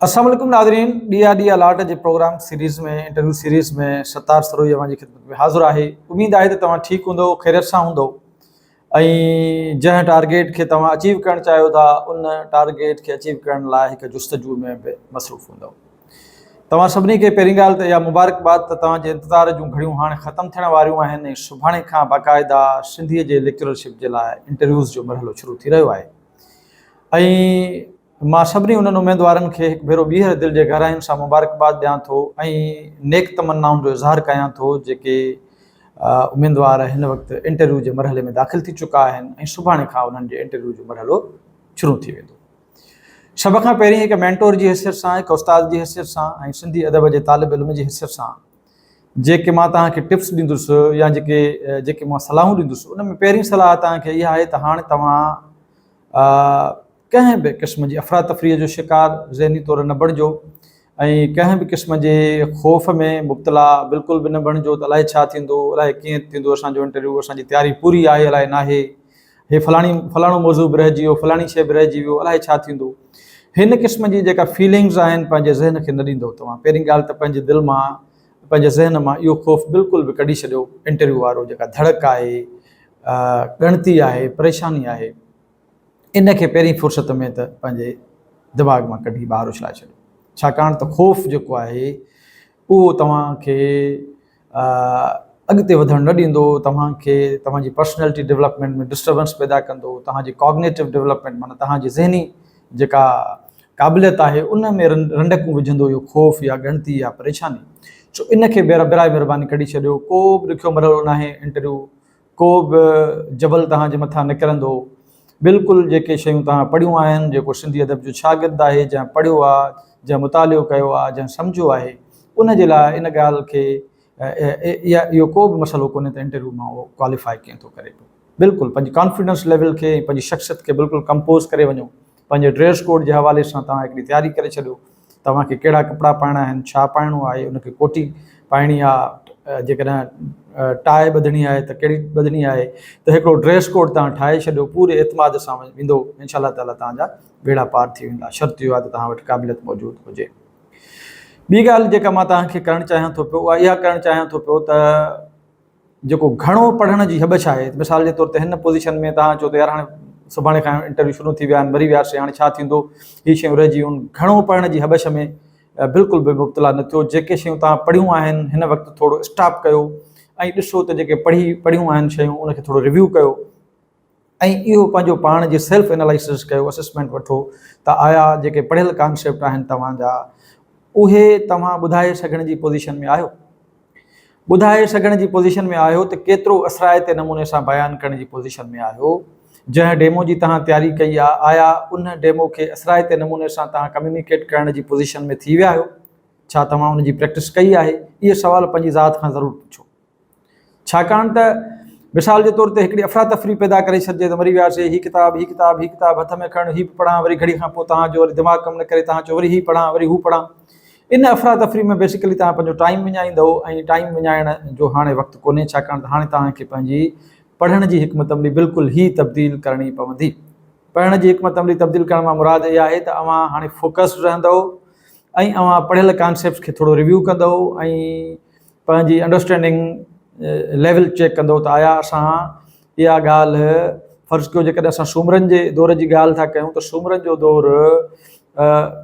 अस्सलाम वालेकुम नाज़रीन। ॾींहुं ॾींहुं अलाट जे प्रोग्राम सीरीज़ में इंटरव्यू सीरीज़ में सत्तार सरोई अवां जी ख़िदमत में हाज़िर आहे। उमेद आहे त तव्हां ठीकु हूंदो, ख़ैरियत सां हूंदो ऐं जंहिं टारगेट खे तव्हां अचीव करणु चाहियो था उन टारगेट खे अचीव करण लाइ हिकु जुस्तजू में बि मसरूफ़ हूंदो। तव्हां सभिनी खे पहिरीं ॻाल्हि त इहा मुबारकबाद त तव्हांजे इंतज़ार जूं घड़ियूं हाणे ख़तमु थियण वारियूं आहिनि ऐं सुभाणे खां बाक़ाइदा सिंधीअ जे लेक्चरशिप जे लाइ इंटरव्यूज़ जो मरहलो शुरू थी रहियो आहे। ऐं मां सभिनी उन्हनि उमेदवारनि खे हिकु भेरो ॿीहर दिलि जे गहराइनि सां मुबारकबाद ॾियां थो ऐं नेक तमन्नाउनि जो इज़हार कयां थो जेके उमेदवार हिन वक़्तु इंटरव्यू जे मरहले में दाख़िल थी चुका आहिनि ऐं सुभाणे खां उन्हनि जे इंटरव्यू जो मरहलो शुरू थी वेंदो। सभ खां पहिरीं हिकु मेंटोर जी हैसियत सां, हिकु उस्ताद जी हैसियत सां ऐं सिंधी अदब जे तालिब इल्म जी हैसियत सां जेके मां तव्हांखे टिप्स ॾींदुसि या जेके मां सलाहूं ॾींदुसि उन में पहिरीं सलाह तव्हांखे इहा आहे त हाणे तव्हां कंहिं बि क़िस्म जी अफ़रा तफ़रीअ जो शिकार ज़हनी तौरु न बणिजो ऐं कंहिं बि क़िस्म जे ख़ौफ़ में मुब्तला बिल्कुलु बि न बणिजो त अलाए छा थींदो, अलाए कीअं थींदो असांजो इंटरव्यू, असांजी तयारी पूरी आहे अलाए नाहे, हे फलाणो मौज़ू बि रहिजी वियो, फलाणी शइ बि रहिजी वियो, अलाए छा थींदो। हिन क़िस्म जी जेका फीलिंग्स आहिनि पंहिंजे ज़हन खे न ॾींदो तव्हां। पहिरीं ॻाल्हि त पंहिंजे दिलि मां, पंहिंजे ज़हन मां इहो ख़ौफ़ बिल्कुलु बि कढी छॾियो। इंटरव्यू वारो जेका धड़क आहे, ॻणती आहे, परेशानी आहे, इन खे पहिरीं फ़ुर्सत में त पंहिंजे दिमाग़ मां कढी ॿाहिरि उछलाए छॾियो। छाकाणि त ख़ौफ़ जेको आहे उहो तव्हांखे अॻिते वधणु न ॾींदो, तव्हांखे तव्हांजी पर्सनैलिटी डेवलपमेंट में डिस्टर्बेंस पैदा कंदो, तव्हांजी कॉग्नेटिव डेवलपमेंट माना तव्हांजी ज़हनी जेका क़ाबिलियत आहे उन में रंडकूं विझंदो इहो ख़ौफ़ या ॻणती या परेशानी। सो इन खे बेराए महिरबानी कढी छॾियो। को बि ॾुखियो मरहलो न आहे इंटरव्यू, को बि जबल तव्हांजे मथां न किरंदो। बिल्कुलु जेके शयूं तव्हां पढ़ियूं आहिनि, जेको सिंधी अदब जो शागिर्दु आहे, जंहिं पढ़ियो आहे, जंहिं मुतालियो कयो आहे, जंहिं सम्झो आहे, उन जे लाइ इन ॻाल्हि खे इहो को बि मसइलो कोन्हे त इंटरव्यू मां उहो क्वालिफाई कीअं थो करे पियो। बिल्कुलु पंहिंजी कॉन्फिडेंस लेवल खे, पंहिंजी शख़्सियत खे बिल्कुलु कंपोज़ करे वञो। पंहिंजे ड्रेस कोड जे हवाले सां तव्हां हिकिड़ी तयारी करे छॾियो। तव्हांखे कहिड़ा कपिड़ा पाइणा आहिनि, छा पाइणो आहे, उनखे कोटी पाइणी आहे, जेकॾहिं टाई ॿधणी आहे त कहिड़ी ॿधणी आहे, त हिकिड़ो ड्रेस कोड तव्हां ठाहे छॾियो। पूरे एतमाद सां वेंदो, इंशाअल्लाह ताला तव्हांजा बेड़ा पार थी वेंदा। शर्त इहो आहे त तव्हां वटि क़ाबिलियत मौजूदु हुजे। ॿी ॻाल्हि जेका मां तव्हांखे करणु चाहियां थो पियो उहा इहा करणु चाहियां थो पियो त जेको घणो पढ़ण जी हबश आहे, मिसाल जे तौर ते हिन पोज़ीशन में तव्हां चओ त यार हाणे सुभाणे खां इंटरव्यू शुरू थी विया आहिनि, मरी वियासीं, हाणे छा थींदो, हीअ शयूं रहिजी वियूं। घणो पढ़ण जी हबश में बिल्कुलु बि मुब्तला न थियो। जेके शयूं तव्हां पढ़ियूं आहिनि हिन वक़्तु थोरो स्टॉप कयो ऐं ॾिसो त जेके पढ़ियूं आहिनि शयूं उनखे थोरो रिव्यू कयो ऐं इहो पंहिंजो पाण जे सेल्फ एनालिसिस कयो, असेसमेंट वठो त आया जेके पढ़ियल कॉन्सेप्ट आहिनि तव्हांजा उहे तव्हां ॿुधाए सघण जी पोज़ीशन में आहियो। ॿुधाए सघण जी पोज़ीशन में आहियो त केतिरो असराइते नमूने सां बयानु करण जी पोज़ीशन में आहियो। जंहिं डेमो जी तव्हां तयारी कई आहे, आया उन डेमो खे असराइते नमूने सां तव्हां कम्यूनिकेट करण जी पोज़ीशन में थी विया आहियो, छा तव्हां उनजी प्रैक्टिस कई आहे? इहे सवाल पंहिंजी ज़ात खां ज़रूरु पुछो। छाकाणि त मिसाल जे तौर ते हिकिड़ी अफ़रा तफ़री पैदा करे छॾिजे त मरी वियासीं, हीअ किताब हथ में खणणु, हीअ बि पढ़ां, वरी घड़ी खां पोइ तव्हांजो वरी दिमाग़ कमु न करे, तव्हां चओ वरी हीअ पढ़ां, वरी हू पढ़ां। इन अफ़रा तफ़री में बेसिकली तव्हां पंहिंजो टाइम विञाईंदव ऐं टाइम विञाइण जो हाणे वक़्तु कोन्हे। छाकाणि त हाणे तव्हांखे पंहिंजी पढ़ण जी हिकमत अमली बिल्कुलु ई तब्दील करणी पवंदी। पढ़ण जी हिकमत अमली तब्दील करण मां मुराद इहा आहे त अव्हां हाणे फोकस्ड रहंदव ऐं अव्हां पढ़ियल कॉन्सेप्ट खे थोरो रिव्यू कंदव ऐं पंहिंजी अंडरस्टैंडिंग लेवल चेक कंदव त आया असां इहा ॻाल्हि फ़र्ज़ु कयो जेकॾहिं असां सूमरनि जे दौर जी ॻाल्हि था कयूं त सूमरनि जो दौरु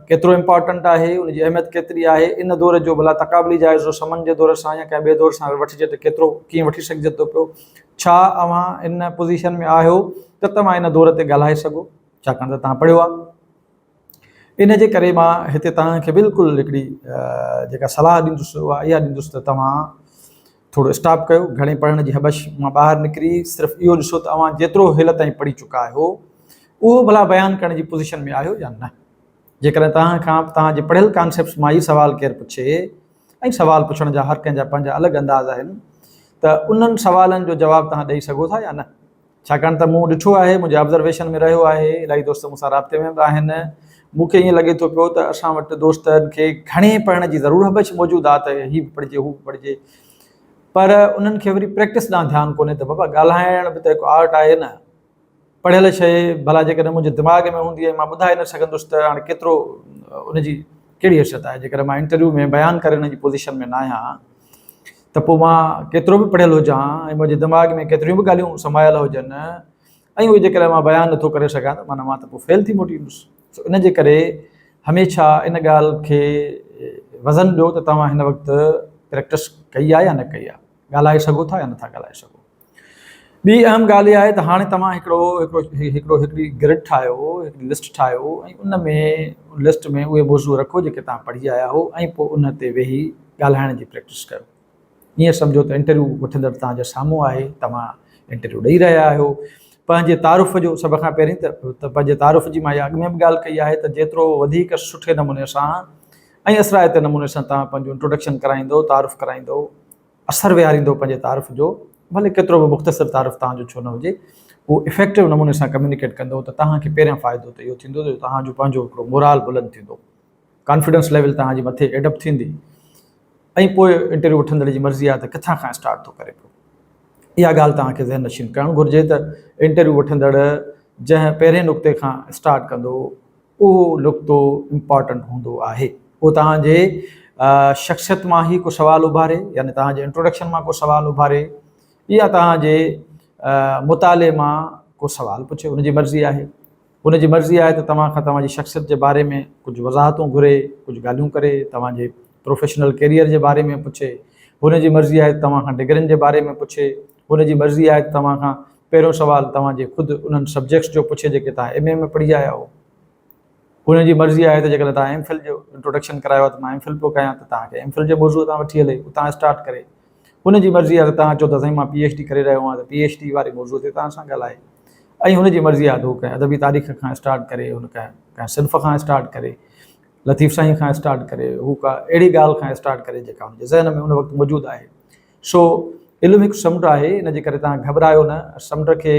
केतिरो इम्पॉर्टेंट आहे, उनजी अहमियत केतिरी आहे। इन दौर जो भला तक़ाबली जाइज़ो समन जे दौर सां या कंहिं ॿिए दौर सां वठिजे त केतिरो कीअं वठी सघिजे थो पियो। छा अव्हां इन पोज़ीशन में आहियो त तव्हां इन दौर ते ॻाल्हाए सघो, छाकाणि त तव्हां पढ़ियो आहे। इन जे करे मां हिते तव्हांखे बिल्कुलु हिकिड़ी जेका सलाह ॾींदुसि उहा इहा ॾींदुसि त तव्हां थोरो स्टॉप कयो। घणे पढ़ण जी हबश मां ॿाहिरि निकिरी सिर्फ़ु इहो ॾिसो त अव्हां जेतिरो हिल ताईं पढ़ी चुका आहियो उहो भला बयानु करण जी पोज़ीशन में आहियो या न। जेकॾहिं तव्हां खां तव्हांजे पढ़ियल कॉन्सेप्ट्स मां ई सवाल केरु पुछे, ऐं सवाल पुछण जा हर कंहिंजा पंहिंजा अलॻि अंदाज़ आहिनि, त उन्हनि सवालनि जो जवाबु तव्हां ॾेई सघो था या न। छाकाणि त मूं ॾिठो आहे, मुंहिंजे ऑब्ज़र्वेशन में रहियो आहे, इलाही दोस्त मूंसां राब्ते में बि आहिनि। मूंखे ईअं लॻे थो पियो त असां वटि दोस्तनि खे घणे पढ़ण जी ज़रूरु हबश मौजूदु आहे त हीअ बि पढ़िजे, हू बि पढ़िजे, पर उन्हनि खे वरी प्रैक्टिस ॾांहुं ध्यानु कोन्हे त बाबा ॻाल्हाइण बि त हिकु आर्ट आहे न। पढ़ियल शइ भला जेकॾहिं मुंहिंजे दिमाग़ में हूंदी आहे मां ॿुधाए न सघंदुसि त हाणे केतिरो उनजी कहिड़ी हैसियत आहे। जेकर मां इंटरव्यू में बयानु करे हिन जी पोज़ीशन में न आहियां त पोइ मां केतिरो बि पढ़ियल हुजां ऐं मुंहिंजे दिमाग़ में केतिरियूं बि ॻाल्हियूं समायल हुजनि ऐं उहे जेकर मां बयानु नथो करे सघां त मां त पोइ फेल थी मोटी ईंदुसि। सो इन जे करे हमेशह इन ॻाल्हि खे वज़न ॾियो त तव्हां हिन वक़्तु प्रैक्टिस कई आहे या न कई आहे, ॻाल्हाए सघो था या नथा ॻाल्हाए सघो। ॿी अहम ॻाल्हि इहा आहे त हाणे तव्हां हिकिड़ी ग्रिड ठाहियो, हिकिड़ी लिस्ट ठाहियो ऐं उन में लिस्ट में उहे मौज़ू रखो जेके तव्हां पढ़ी आया हो ऐं पोइ उन ते वेही ॻाल्हाइण जी प्रैक्टिस कयो। ईअं सम्झो त इंटरव्यू वठंदड़ तव्हांजे साम्हूं आहे, तव्हां इंटरव्यू ॾेई रहिया आहियो। पंहिंजे तारुफ़ जो सभ खां पहिरीं त पंहिंजे तारुफ़ जी मां इहा अॻु में बि ॻाल्हि कई आहे त जेतिरो वधीक सुठे नमूने सां ऐं असराइते नमूने सां तव्हां पंहिंजो इंट्रोडक्शन कराईंदो, तारुफ़ कराईंदो, असरु विहारींदो पंहिंजे तारुफ़ जो, भले केतिरो बि मुख़्तसिर तारुफ़ तव्हांजो छो न हुजे, उहो इफेक्टिव नमूने सां कम्युनिकेट कंदो त तव्हांखे पहिरियां फ़ाइदो त इहो थींदो त तव्हांजो पंहिंजो हिकिड़ो मोराल बुलंद थींदो, कॉन्फिडेंस लेवल तव्हांजी मथे एडप थींदी ऐं पोइ इंटरव्यू वठंदड़ जी मर्ज़ी आहे त किथां खां स्टार्ट थो करे पियो। इहा ॻाल्हि तव्हांखे ज़हन नशीन करणु घुरिजे त इंटरव्यू वठंदड़ जंहिं पहिरें नुक़्ते खां स्टार्ट कंदो उहो नुक़्तो इम्पॉर्टेंट हूंदो आहे। उहो तव्हांजे शख़्सियत मां ई को सुवालु उभारे, यानी तव्हांजे इंट्रोडक्शन मां को सुवालु उभारे, या तव्हांजे मुताले मां को सुवालु पुछे, उनजी मर्ज़ी आहे। उनजी मर्ज़ी आहे त तव्हां खां तव्हांजी शख़्सियत जे बारे में कुझु वज़ाहतूं घुरे, कुझु ॻाल्हियूं करे, तव्हांजे प्रोफेशनल कैरियर जे बारे में पुछे। हुनजी मर्ज़ी आहे त तव्हां खां डिग्रियुनि जे बारे में पुछे। हुनजी मर्ज़ी आहे त तव्हां खां पहिरियों सुवालु तव्हांजे ख़ुदि उन्हनि सब्जेक्ट्स जो पुछे जेके तव्हां MA में पढ़ी आया हो। हुनजी मर्ज़ी आहे त जेकॾहिं तव्हां MPhil जो इंट्रोडक्शन करायो त मां MPhil पियो कयां त तव्हांखे MPhil जे मौज़ूअ तां वठी हले, उतां स्टार्ट करे। हुनजी मर्ज़ी आहे त तव्हां चओ त साईं मां PhD करे रहियो आहियां त PhD वारे मौज़ूअ ते तव्हां सां ॻाल्हाए। ऐं हुनजी मर्ज़ी आहे त हू कंहिं अदबी तारीख़ खां स्टार्ट करे, हुन कंहिं सिन्फ़ खां स्टार्ट करे, लतीफ़ साईं खां स्टार्ट करे, हू का अहिड़ी ॻाल्हि खां स्टार्ट करे जेका हुनजे ज़हन में हुन वक़्तु मौजूदु आहे। सो इल्मु हिकु समुंड आहे, इन जे करे तव्हां घबरायो न। समुंड खे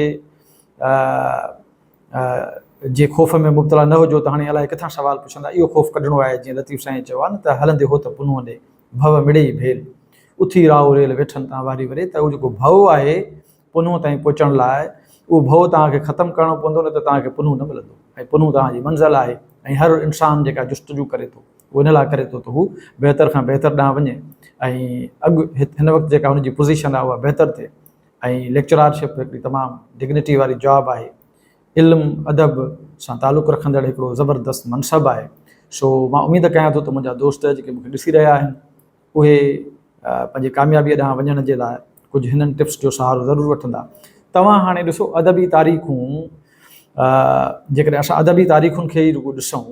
जे ख़ौफ़ में मुब्तला न हुजो त हाणे अलाए किथां सुवालु पुछंदा, इहो ख़ौफ़ कढणो आहे। जीअं लतीफ़ साईं चयो आहे न त हलंदे हो त पुनूअ ॾे भव मिड़े ई भेल, उथी राहो रेल वेठनि तव्हां वारी वरे। त उहो जेको भव आहे पुनूअ ताईं पहुचण लाइ, उहो भव तव्हांखे ख़तमु करिणो पवंदो, न त तव्हांखे पुनूं न मिलंदो। ऐं पुनूं तव्हांजी मंज़िल आहे। ऐं हर इंसानु जेका जुस्तजू करे थो उहो इन लाइ करे थो त हू बहितर खां बहितर ॾांहुं वञे ऐं अॻु हिन वक़्तु जेका हुनजी पोज़ीशन आहे उहा बहितर थिए। ऐं लेक्चरारशिप हिकिड़ी तमामु डिग्निटी वारी जॉब आहे, इल्मु अदब सां तालुक़ु रखंदड़ हिकिड़ो ज़बरदस्त मनसबु आहे। सो मां उमेदु कयां थो त मुंहिंजा दोस्त जेके मूंखे ॾिसी रहिया आहिनि उहे पंहिंजी कामयाबीअ ॾांहुं वञण जे लाइ कुझु हिननि टिप्स जो सहारो ज़रूरु वठंदा। तव्हां हाणे ॾिसो अदबी तारीख़ूं, जेकॾहिं असां अदबी तारीख़ुनि खे ई रुॻो ॾिसूं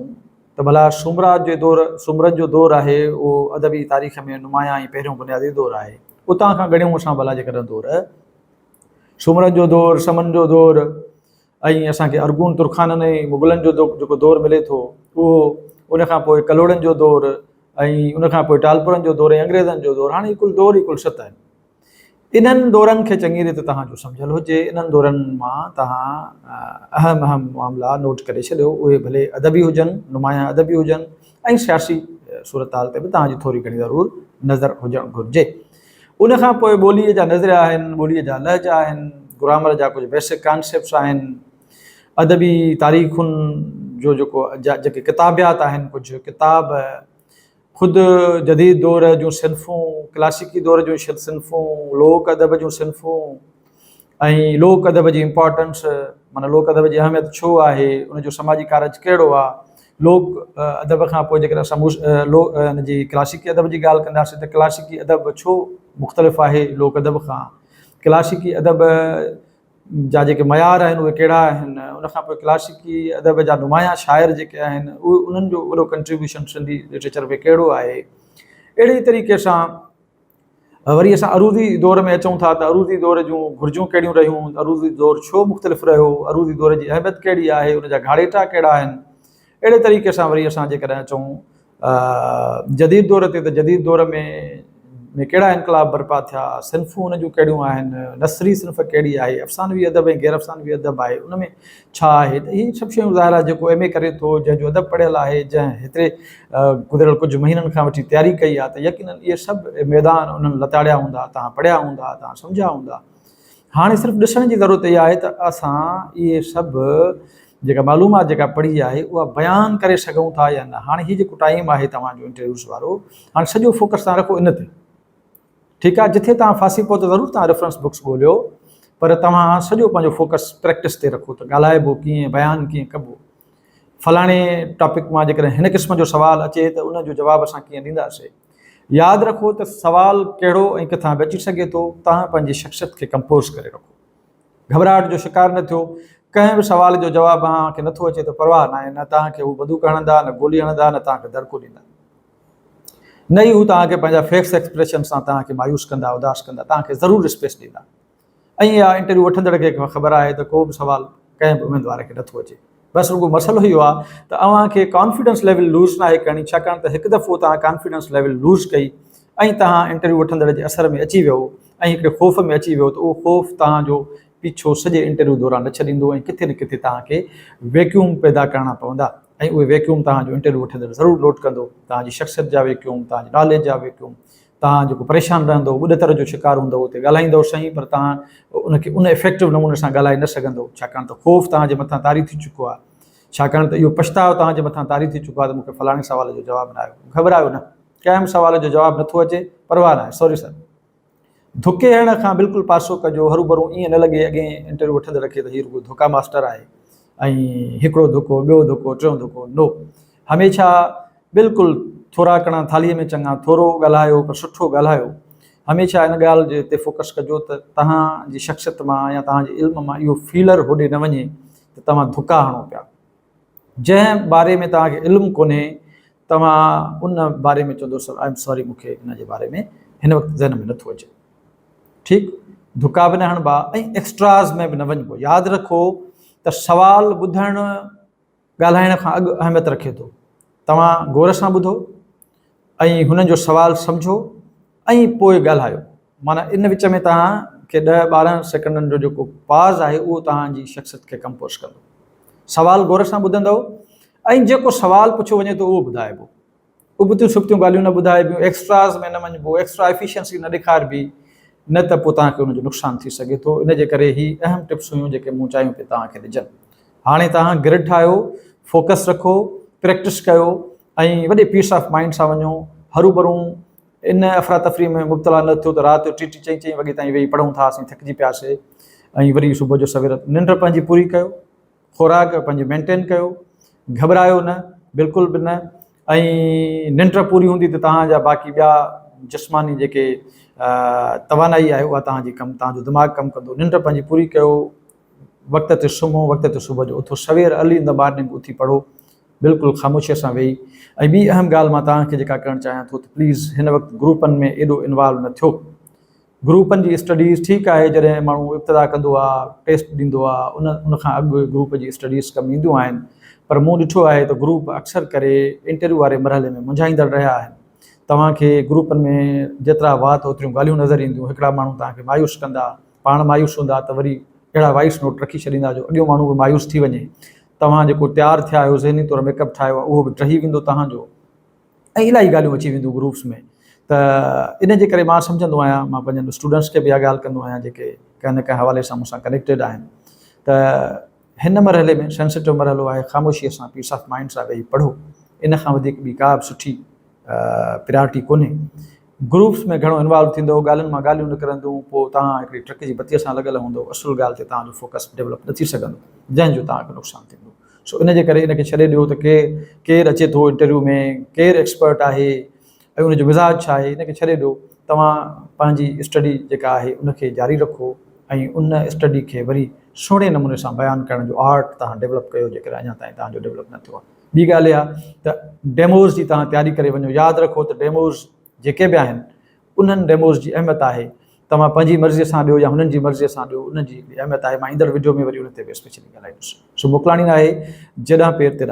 त भला सुमरन जो दौरु आहे, उहो अदबी तारीख़ में नुमायां ऐं पहिरियों बुनियादी दौरु आहे। उतां खां ॻणियूं असां भला जेकॾहिं दौरु सुमरन जो दौरु, समन जो दौरु ऐं असांखे अरगून तुर्खाननि ऐं मुग़लनि जो जेको दौरु मिले थो उहो, उनखां पोइ कलोड़नि जो दौरु ऐं उनखां पोइ टालपुरनि जो दौरु ऐं अंग्रेज़नि जो दौरु। हाणे कुल दौरु ई कुल 7 आहिनि। इन्हनि दौरनि खे चङी रीति तव्हांजो सम्झियल हुजे। इन्हनि दौरनि मां तव्हां अहम मामला नोट करे छॾियो, उहे भले अदबी हुजनि, नुमायां अदबी हुजनि ऐं सियासी सूरत हाल ते बि तव्हांजी थोरी घणी ज़रूरु नज़र हुजणु घुरिजे। उनखां पोइ ॿोलीअ जा नज़रिया आहिनि, ॿोलीअ जा लहजा आहिनि, ग्रामर जा कुझु बेसिक कॉन्सेप्ट्स आहिनि, अदबी तारीख़ुनि जो जेके किताबियात आहिनि, कुझु किताब ख़ुदि जदीद दौर जूं सिन्फ़ूं, क्लासिकी दौर जूं सिन्फ़ूं, लोक अदब जूं सिन्फ़ूं ऐं लोक अदब जी इम्पॉर्टेंस, माना लोक अदब जी अहमियत छो आहे, उनजो समाजी कारज कहिड़ो आहे। लोक अदब खां पोइ जेकर असां हिन जी क्लासिकी अदब जी ॻाल्हि कंदासीं त क्लासिकी अदब छो मुख़्तलिफ़ आहे लोक अदब खां, क्लासिकी अदब जा जेके मयार आहिनि उहे कहिड़ा आहिनि, उनखां पोइ क्लासिकी अदब जा नुमायां शाइर जेके आहिनि उहे उन्हनि जो वॾो कंट्रीब्यूशन सिंधी लिटरेचर में कहिड़ो आहे। अहिड़ी तरीक़े सां वरी असां अरूज़ी दौर में अचूं था त अरूज़ी दौर जूं घुर्जूं कहिड़ियूं रहियूं, अरूज़ी दौरु छो मुख़्तलिफ़ रहियो, अरूज़ी दौर जी अहमियत कहिड़ी आहे, उनजा घाड़ेटा कहिड़ा आहिनि। अहिड़े तरीक़े सां वरी असां जेकॾहिं अचूं जदीद दौर ते, त जदीद दौर में कहिड़ा इनकलाब बर्पा थिया, सिन्फ़ूं उन जूं कहिड़ियूं आहिनि, नसरी सिन्फ़ कहिड़ी आहे, अफ़सानवी अदब ऐं गैर अफ़सानवी अदब आहे, उन में छा आहे। त इहे सभु शयूं ज़ाहिर आहे जेको MA करे थो, जंहिंजो अदब पढ़ियल आहे, जंहिं हेतिरे गुज़िरियल कुझु महीननि खां वठी तयारी कई आहे, त यकीनन इहे सभु मैदान उन्हनि लताड़िया हूंदा, तव्हां पढ़िया हूंदा, तव्हां सम्झिया हूंदा। हाणे सिर्फ़ु ॾिसण जी ज़रूरत इहा आहे त असां इहे सभु जेका मालूमात जेका पढ़ी आहे उहा बयानु करे सघूं था या न। हाणे हीउ जेको टाइम आहे तव्हांजो इंटरव्यूज़ वारो, हाणे सॼो फोकस तव्हां रखो इन ते, ठीकु आहे। जिथे तव्हां फासी पओ त ज़रूरु तव्हां रेफरेंस बुक्स ॻोल्हियो, पर तव्हां सॼो पंहिंजो फोकस प्रैक्टिस ते रखो त ॻाल्हाइबो कीअं, बयानु कीअं कबो। फलाणे टॉपिक मां जेकॾहिं हिन क़िस्म जो सुवालु अचे त उनजो जवाबु असां कीअं ॾींदासीं। यादि रखो त सुवालु कहिड़ो ऐं किथां बि अची सघे थो, तव्हां पंहिंजी शख़्सियत खे कंपोज़ करे रखो, घबराहट जो शिकार न थियो। कंहिं बि सुवाल जो जवाबु तव्हांखे नथो अचे त परवाह न आहे, न तव्हांखे हू बंदूक हणंदा, न गोली हणंदा, न तव्हांखे दड़को ॾींदा, न ई हू तव्हांखे पंहिंजा फेस एक्सप्रेशन सां तव्हांखे मायूस कंदा, उदास कंदा, तव्हांखे ज़रूरु स्पेस ॾींदा। ऐं इहा इंटरव्यू वठंदड़ खे ख़बर आहे त को बि सुवालु कंहिं बि उमेदवार खे नथो अचे। बसि रुगो मसइलो इहो आहे त अव्हांखे कॉन्फिडेंस लेवल लूज़ न आहे करणी, छाकाणि त हिकु दफ़ो तव्हां कॉन्फिडेंस लेवल लूज़ कई ऐं तव्हां इंटरव्यू वठंदड़ जे असर में अची वियो ऐं हिकिड़े ख़ौफ़ में अची वियो, त उहो ख़ौफ़ तव्हांजो पीछो सॼे इंटरव्यू दौरान न छॾींदो ऐं किथे न किथे तव्हांखे वैक्यूम पैदा करणा पवंदा। ऐं उहे वैक्यूम तव्हांजो इंटरव्यू वठंदड़ ज़रूरु नोट कंदो, तव्हांजी शख़्सियत जा वैक्यूम, तव्हांजी नॉलेज जा वैक्यूम। तव्हां जेको परेशान रहंदो, ॿुॾतर जो शिकार हूंदो, उते ॻाल्हाईंदो सही, पर तव्हां उनखे उन इफेक्टिव नमूने सां ॻाल्हाए न सघंदो, छाकाणि त ख़ौफ़ तव्हांजे मथां तारी थी चुको आहे, छाकाणि त इहो पछताव तव्हांजे मथां तारी थी चुको आहे त मूंखे फलाणे सुवाल जो जवाबु न आयो। घबरायो न, कंहिं बि सुवाल जो जवाबु नथो अचे, परवाह न आहे, सॉरी सर। धुके हणण खां बिल्कुलु पासो कजो, हरू भरू ईअं न लॻे अॻे इंटरव्यू वठंदड़ खे त हीउ रुगो धोखा मास्टर आहे ऐं हिकिड़ो धोखो, ॿियो धोखो, टियों धोखो। नो, हमेशह बिल्कुलु थोरा कणा थालीअ में चङा, थोरो ॻाल्हायो पर सुठो ॻाल्हायो। हमेशह इन ॻाल्हि जे ते फोकस कजो त तव्हांजी शख़्सियत मां या तव्हांजे इल्म मां इहो फीलर होॾे न वञे त तव्हां धोखा हणो पिया। जंहिं बारे में तव्हांखे इल्मु कोन्हे, तव्हां उन बारे में चवंदो सर आई एम सॉरी, मूंखे इन जे बारे में हिन वक़्तु ज़हन में नथो अचे। ठीकु, धोखा बि न हणिबा ऐं एक्स्ट्राज़ में बि न वञिबो। यादि रखो त सुवालु ॿुधणु ॻाल्हाइण खां अॻु अहमियत रखे थो। तव्हां गौर सां ॿुधो ऐं हुननि जो सुवालु सम्झो ऐं पोइ ॻाल्हायो। माना इन विच में तव्हांखे 10-12 सेकंडनि जो जेको पाज़ आहे उहो तव्हांजी शख़्सियत खे कंपोज़ कंदो। सुवालु गौर सां ॿुधंदव ऐं जेको सुवालु पुछियो वञे थो उहो ॿुधाइबो। उबतियूं सुबतियूं ॻाल्हियूं न ॿुधाइबियूं, एक्स्ट्राज़ में न वञिबो, एक्स्ट्रा एफिशिएंसी न ॾेखारिबी, न त पोइ तव्हांखे उनजो नुक़सानु थी सघे थो। इन जे करे ही अहम टिप्स हुयूं जेके मूं चाहियूं पिए तव्हांखे ॾिजनि। हाणे तव्हां ग्रिड ठाहियो, फोकस रखो, प्रैक्टिस कयो ऐं वॾे पीस ऑफ माइंड सां वञो। हरू भरू इन अफ़रा तफ़री में मुब्तला न थियो त राति जो 3-4 वॻे ताईं वेही पढ़ूं था, असीं थकिजी पियासीं ऐं वरी सुबुह जो सवेर निंड पंहिंजी पूरी कयो, खुराक पंहिंजी मेंटेन कयो, घबरायो न, बिल्कुलु बि न। ऐं निंड पूरी हूंदी त तव्हांजा बाक़ी ॿिया जिस्मानी जेके तवानाई आहे उहा तव्हांजो दिमाग़ु कमु कंदो। निंड पंहिंजी पूरी कयो, वक़्त ते सुम्हो, वक़्त ते सुबुह जो उथो, सवेर अर्ली इन द मॉर्निंग उथी पढ़ो, बिल्कुलु ख़ामोशीअ सां वेही। ऐं ॿी अहम ॻाल्हि मां तव्हांखे जेका करणु चाहियां थो त प्लीज़ हिन वक़्तु ग्रुपनि में एॾो इन्वॉल्व न थियो। ग्रुपनि जी स्टडीज़ ठीकु आहे, जॾहिं माण्हू इब्तिदा कंदो आहे, टेस्ट ॾींदो आहे, उन खां अॻु ग्रुप जी स्टडीज़ कमु ईंदियूं आहिनि, पर मूं ॾिठो आहे त ग्रुप अक्सर करे इंटरव्यू वारे मरहले में मुंझाईंदड़ रहिया आहिनि। तव्हांखे ग्रुपनि में जेतिरा वात ओतिरियूं ॻाल्हियूं नज़र ईंदियूं। हिकिड़ा माण्हू तव्हांखे मायूस कंदा, पाण मायूस हूंदा त वरी अहिड़ा वॉइस नोट रखी छॾींदा जो अॻियो माण्हू बि मायूस थी वञे। तव्हां जेको तयारु थिया आहियो, ज़हनी तौरु मेकअप ठाहियो आहे, उहो बि टही वेंदो तव्हांजो ऐं इलाही ॻाल्हियूं अची वेंदियूं ग्रुप्स में। त इन जे करे मां सम्झंदो आहियां, मां पंहिंजनि स्टूडेंट्स खे बि इहा ॻाल्हि कंदो आहियां जेके कंहिं न कंहिं हवाले सां मूंसां कनेक्टेड आहिनि, त हिन मरहले में सेंसिटिव मरहलो आहे, ख़ामोशीअ सां पीस ऑफ माइंड सां वेही पढ़ो। इन खां वधीक ॿी का बि सुठी प्रायोरिटी कोन्हे। ग्रुप्स में घणो इन्वॉल्व थींदो, ॻाल्हियुनि मां ॻाल्हियूं निकिरंदियूं, पोइ तव्हां हिकिड़ी ट्रक जी बत्तीअ सां लॻल हूंदो, असुलु ॻाल्हि ते तव्हांजो फोकस डेवलप न थी सघंदो, जंहिंजो तव्हांखे नुक़सानु थींदो। सो इन जे करे इनखे छॾे ॾियो त केरु अचे थो इंटरव्यू में, केरु एक्सपर्ट आहे ऐं उनजो मिज़ाज छा आहे, इनखे छॾे ॾियो। तव्हां पंहिंजी स्टडी जेका आहे उनखे जारी रखो ऐं उन स्टडी खे वरी सुहिणे नमूने सां बयानु करण जो आर्ट तव्हां डेवलप कयो, जेकर अञा ताईं तव्हांजो डेवलप न थियो आहे। ॿी ॻाल्हि इहा त डेमोज़ जी तव्हां तयारी करे वञो। यादि रखो त डेमोज़ जेके बि आहिनि उन्हनि डेमोज़ जी अहमियत आहे, तव्हां पंहिंजी मर्ज़ीअ सां ॾियो या हुननि जी मर्ज़ीअ सां ॾियो, उनजी अहमियत आहे। मां ईंदड़ वीडियो में वरी उन ते बि स्पेशली ॻाल्हाईंदुसि। सो मोकिलाणी आहे जॾहिं पेर ते